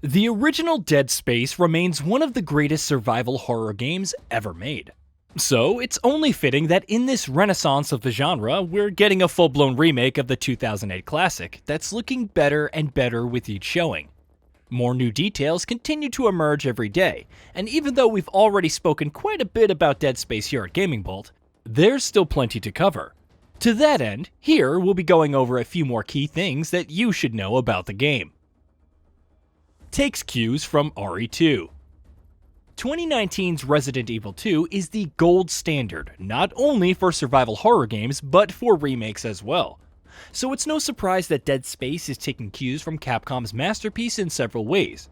The original Dead Space remains one of the greatest survival horror games ever made. So it's only fitting that in this renaissance of the genre, we're getting a full-blown remake of the 2008 classic that's looking better and better with each showing. More new details continue to emerge every day, and even though we've already spoken quite a bit about Dead Space here at GamingBolt, there's still plenty to cover. To that end, here we'll be going over a few more key things that you should know about the game. Takes cues from RE2. 2019's Resident Evil 2 is the gold standard, not only for survival horror games, but for remakes as well. So it's no surprise that Dead Space is taking cues from Capcom's masterpiece in several ways.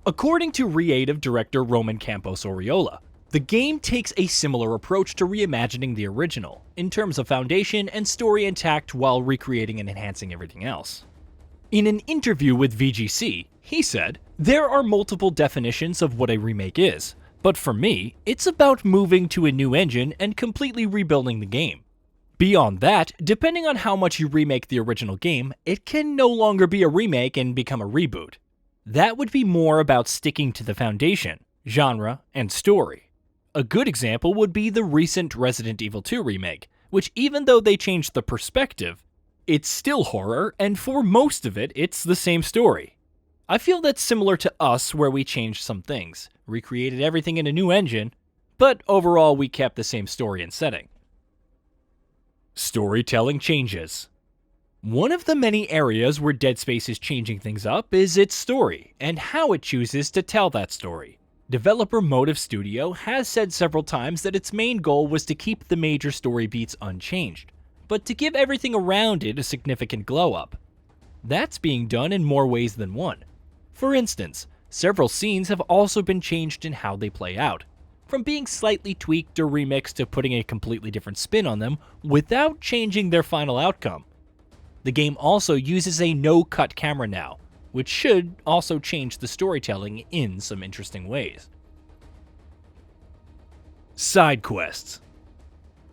According to creative director Roman Campos Oriola, the game takes a similar approach to reimagining the original, in terms of foundation and story intact while recreating and enhancing everything else. In an interview with VGC, he said, "There are multiple definitions of what a remake is, but for me, it's about moving to a new engine and completely rebuilding the game. Beyond that, depending on how much you remake the original game, it can no longer be a remake and become a reboot. That would be more about sticking to the foundation, genre, and story. A good example would be the recent Resident Evil 2 remake, which even though they changed the perspective, it's still horror, and for most of it, it's the same story. I feel that's similar to Us, where we changed some things, recreated everything in a new engine, but overall we kept the same story and setting." Storytelling changes. One of the many areas where Dead Space is changing things up is its story, and how it chooses to tell that story. Developer Motive Studio has said several times that its main goal was to keep the major story beats unchanged, but to give everything around it a significant glow-up. That's being done in more ways than one. For instance, several scenes have also been changed in how they play out, from being slightly tweaked or remixed to putting a completely different spin on them without changing their final outcome. The game also uses a no-cut camera now, which should also change the storytelling in some interesting ways. Side quests.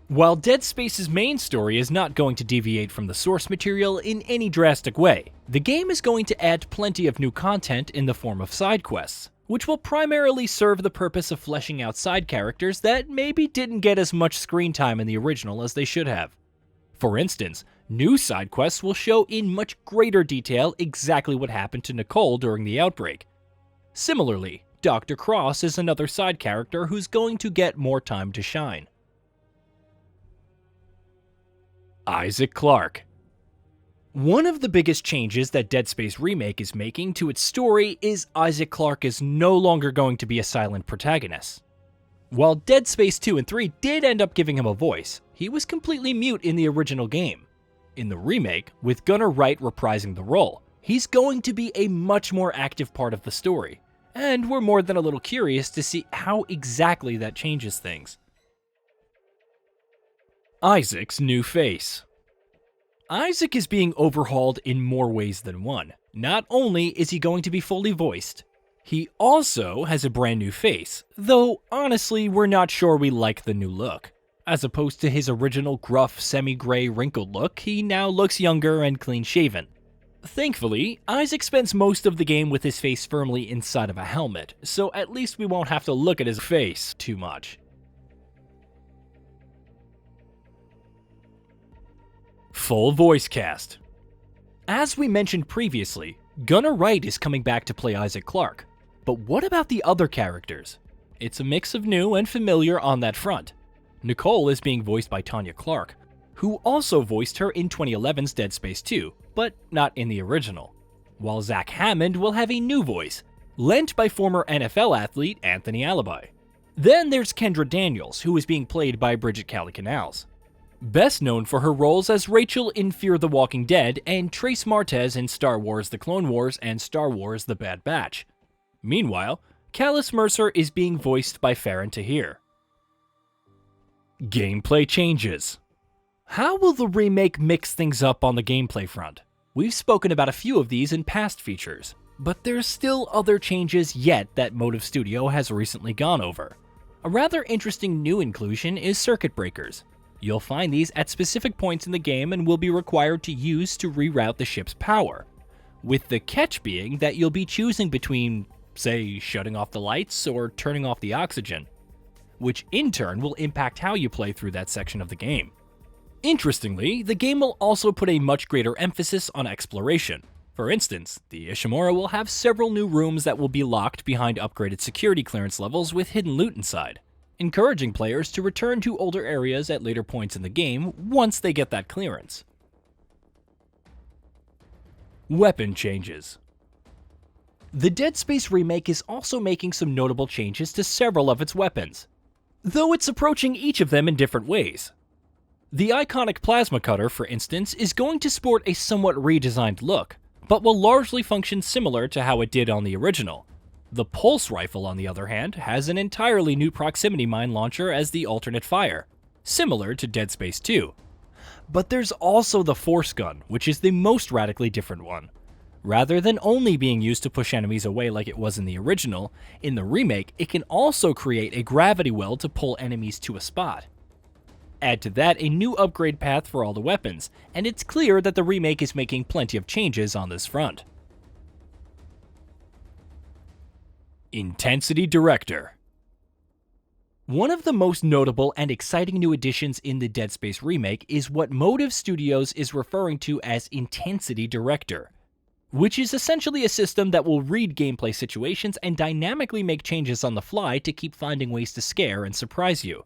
While Dead Space's main story is not going to deviate from the source material in any drastic way, the game is going to add plenty of new content in the form of side quests, which will primarily serve the purpose of fleshing out side characters that maybe didn't get as much screen time in the original as they should have. For instance, new side quests will show in much greater detail exactly what happened to Nicole during the outbreak. Similarly, Dr. Cross is another side character who's going to get more time to shine. Isaac Clarke. One of the biggest changes that Dead Space Remake is making to its story is Isaac Clarke is no longer going to be a silent protagonist. While Dead Space 2 and 3 did end up giving him a voice, he was completely mute in the original game. In the remake, with Gunnar Wright reprising the role, he's going to be a much more active part of the story, and we're more than a little curious to see how exactly that changes things. Isaac's new face. Isaac is being overhauled in more ways than one. Not only is he going to be fully voiced, he also has a brand new face, though honestly we're not sure we like the new look. As opposed to his original gruff, semi-gray, wrinkled look, he now looks younger and clean-shaven. Thankfully, Isaac spends most of the game with his face firmly inside of a helmet, so at least we won't have to look at his face too much. Full voice cast. As we mentioned previously, Gunnar Wright is coming back to play Isaac Clarke, but what about the other characters? It's a mix of new and familiar on that front. Nicole is being voiced by Tanya Clark, who also voiced her in 2011's Dead Space 2, but not in the original, while Zach Hammond will have a new voice, lent by former NFL athlete Anthony Alibi. Then there's Kendra Daniels, who is being played by Bridget Cali-Canals, best known for her roles as Rachel in Fear the Walking Dead and Trace Martez in Star Wars The Clone Wars and Star Wars The Bad Batch. Meanwhile, Callus Mercer is being voiced by Farron Tahir. Gameplay changes. How will the remake mix things up on the gameplay front? We've spoken about a few of these in past features, but there's still other changes yet that Motive Studio has recently gone over. A rather interesting new inclusion is circuit breakers. You'll find these at specific points in the game and will be required to use to reroute the ship's power. with the catch being that you'll be choosing between, say, shutting off the lights or turning off the oxygen, which in turn will impact how you play through that section of the game. Interestingly, the game will also put a much greater emphasis on exploration. For instance, the ISHIMURA will have several new rooms that will be locked behind upgraded security clearance levels with hidden loot inside, encouraging players to return to older areas at later points in the game once they get that clearance. Weapon changes. The Dead Space remake is also making some notable changes to several of its weapons, though it's approaching each of them in different ways. The iconic plasma cutter, for instance, is going to sport a somewhat redesigned look, but will largely function similar to how it did on the original. The pulse rifle, on the other hand, has an entirely new proximity mine launcher as the alternate fire, similar to Dead Space 2. But there's also the force gun, which is the most radically different one. Rather than only being used to push enemies away like it was in the original, in the remake it can also create a gravity well to pull enemies to a spot. Add to that a new upgrade path for all the weapons, and it's clear that the remake is making plenty of changes on this front. Intensity Director. One of the most notable and exciting new additions in the Dead Space remake is what Motive Studios is referring to as Intensity Director, which is essentially a system that will read gameplay situations and dynamically make changes on the fly to keep finding ways to scare and surprise you.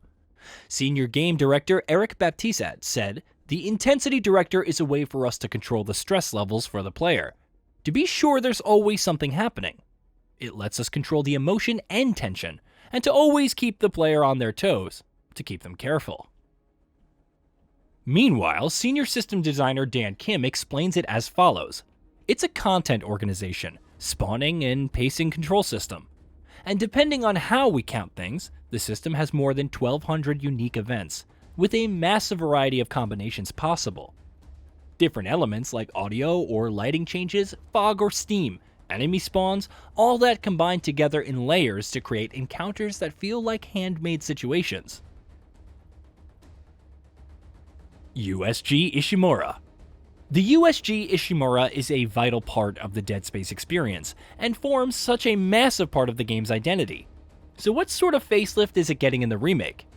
Senior Game Director Eric Baptiste said, "The Intensity Director is a way for us to control the stress levels for the player, to be sure there's always something happening. It lets us control the emotion and tension, and to always keep the player on their toes, to keep them careful." Meanwhile, Senior System Designer Dan Kim explains it as follows. It's a content organization, spawning and pacing control system. And depending on how we count things, the system has more than 1,200 unique events, with a massive variety of combinations possible. Different elements like audio or lighting changes, fog or steam, enemy spawns, all that combined together in layers to create encounters that feel like handmade situations. USG ISHIMURA. The USG ISHIMURA is a vital part of the Dead Space experience, and forms such a massive part of the game's identity. So what sort of facelift is it getting in the remake?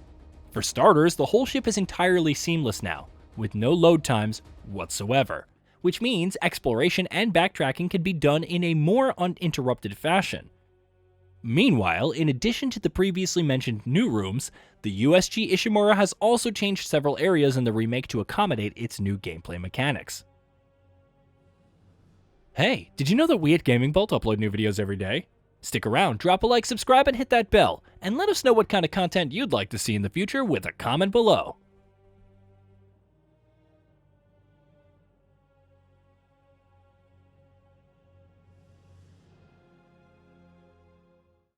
For starters, the whole ship is entirely seamless now, with no load times whatsoever, which means exploration and backtracking can be done in a more uninterrupted fashion. Meanwhile, in addition to the previously mentioned new rooms, the USG ISHIMURA has also changed several areas in the remake to accommodate its new gameplay mechanics. Hey, did you know that we at GamingBolt upload new videos every day? Stick around, drop a like, subscribe, and hit that bell, and let us know what kind of content you'd like to see in the future with a comment below.